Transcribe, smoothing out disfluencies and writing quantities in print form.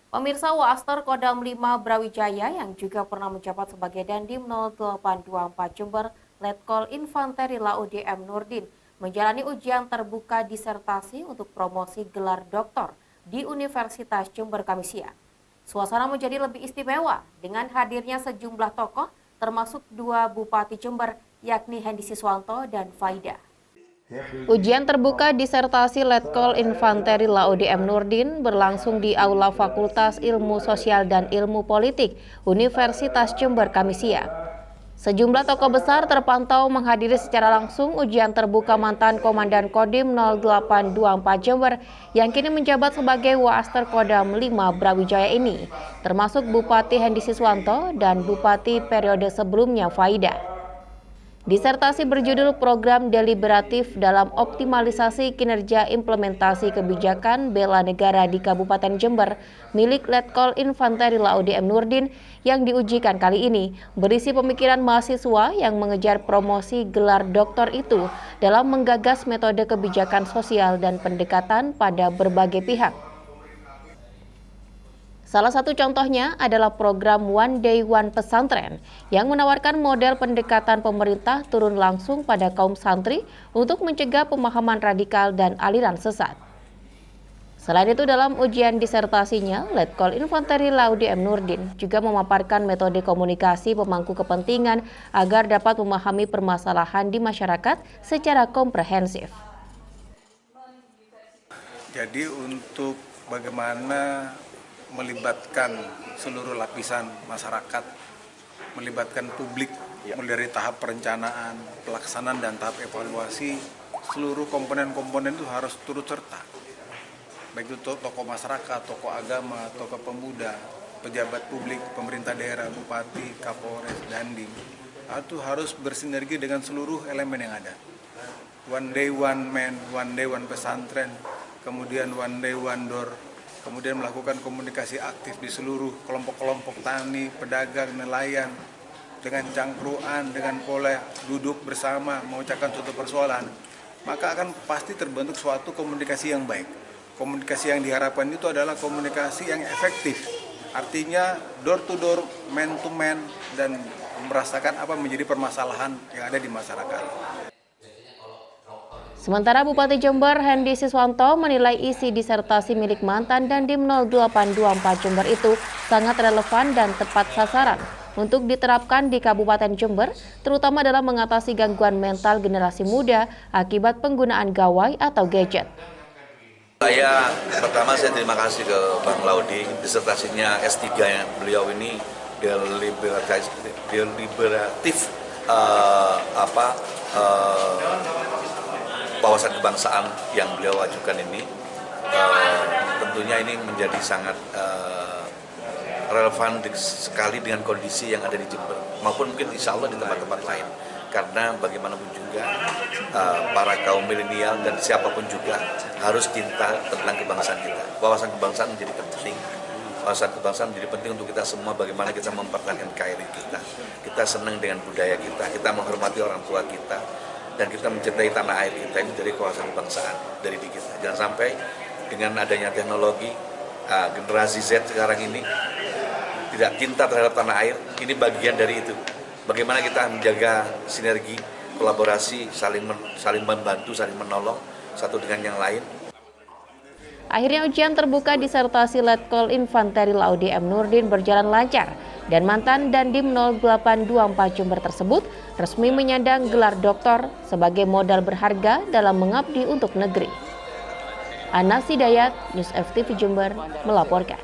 Pemirsa Waaster Kodam 5 Brawijaya yang juga pernah menjabat sebagai Dandim 0824 Jember, Letkol Infanteri Laut DM Nurdin, menjalani ujian terbuka disertasi untuk promosi gelar doktor di Universitas Jember Kamis siang. Suasana menjadi lebih istimewa dengan hadirnya sejumlah tokoh termasuk dua Bupati Jember yakni Hendy Siswanto dan Faida. Ujian terbuka disertasi Letkol Infanteri Laut DM Nurdin berlangsung di Aula Fakultas Ilmu Sosial dan Ilmu Politik Universitas Jember Kamis siang. Sejumlah tokoh besar terpantau menghadiri secara langsung ujian terbuka mantan Komandan Kodim 0824 Jember yang kini menjabat sebagai Waaster Kodam 5 Brawijaya ini, termasuk Bupati Hendy Siswanto dan Bupati periode sebelumnya Faida. Disertasi berjudul Program Deliberatif dalam Optimalisasi Kinerja Implementasi Kebijakan Bela Negara di Kabupaten Jember milik Letkol Infanteri Laut DM Nurdin yang diujikan kali ini berisi pemikiran mahasiswa yang mengejar promosi gelar doktor itu dalam menggagas metode kebijakan sosial dan pendekatan pada berbagai pihak. Salah satu contohnya adalah program One Day One Pesantren yang menawarkan model pendekatan pemerintah turun langsung pada kaum santri untuk mencegah pemahaman radikal dan aliran sesat. Selain itu, dalam ujian disertasinya, Letkol Infanteri Laut DM Nurdin juga memaparkan metode komunikasi pemangku kepentingan agar dapat memahami permasalahan di masyarakat secara komprehensif. Jadi untuk bagaimana melibatkan seluruh lapisan masyarakat, melibatkan publik mulai dari tahap perencanaan, pelaksanaan, dan tahap evaluasi, seluruh komponen-komponen itu harus turut serta. Baik itu tokoh masyarakat, tokoh agama, tokoh pemuda, pejabat publik, pemerintah daerah, bupati, kapolres, dandim, itu harus bersinergi dengan seluruh elemen yang ada. One day one man, one day one pesantren, kemudian one day one door, kemudian melakukan komunikasi aktif di seluruh kelompok-kelompok tani, pedagang, nelayan, dengan cangkruan, dengan pola duduk bersama, mengucapkan suatu persoalan, maka akan pasti terbentuk suatu komunikasi yang baik. Komunikasi yang diharapkan itu adalah komunikasi yang efektif, artinya door to door, man to man, dan merasakan apa menjadi permasalahan yang ada di masyarakat. Sementara Bupati Jember Hendy Siswanto menilai isi disertasi milik mantan Dandim 0824 Jember itu sangat relevan dan tepat sasaran untuk diterapkan di Kabupaten Jember, terutama dalam mengatasi gangguan mental generasi muda akibat penggunaan gawai atau gadget. Saya terima kasih ke Bang Laudi, disertasinya S3 yang beliau ini deliberatif wawasan kebangsaan yang beliau ajukan ini, tentunya ini menjadi sangat relevan sekali dengan kondisi yang ada di Jember maupun mungkin insya Allah di tempat-tempat lain, karena bagaimanapun juga para kaum milenial dan siapapun juga harus cinta tentang kebangsaan kita. Wawasan kebangsaan menjadi penting. Wawasan kebangsaan menjadi penting untuk kita semua, bagaimana kita mempertahankan KRI kita. Kita senang dengan budaya kita menghormati orang tua kita, dan kita mencintai tanah air kita. Ini dari kawasan kebangsaan, dari diri kita. Jangan sampai dengan adanya teknologi, generasi Z sekarang ini tidak cinta terhadap tanah air. Ini bagian dari itu. Bagaimana kita menjaga sinergi, kolaborasi, saling membantu, saling menolong satu dengan yang lain. Akhirnya ujian terbuka disertasi Letkol Infanteri Laut DM Nurdin berjalan lancar dan mantan Dandim 0824 Jember tersebut resmi menyandang gelar doktor sebagai modal berharga dalam mengabdi untuk negeri. Anas Hidayat, News FTV Jember melaporkan.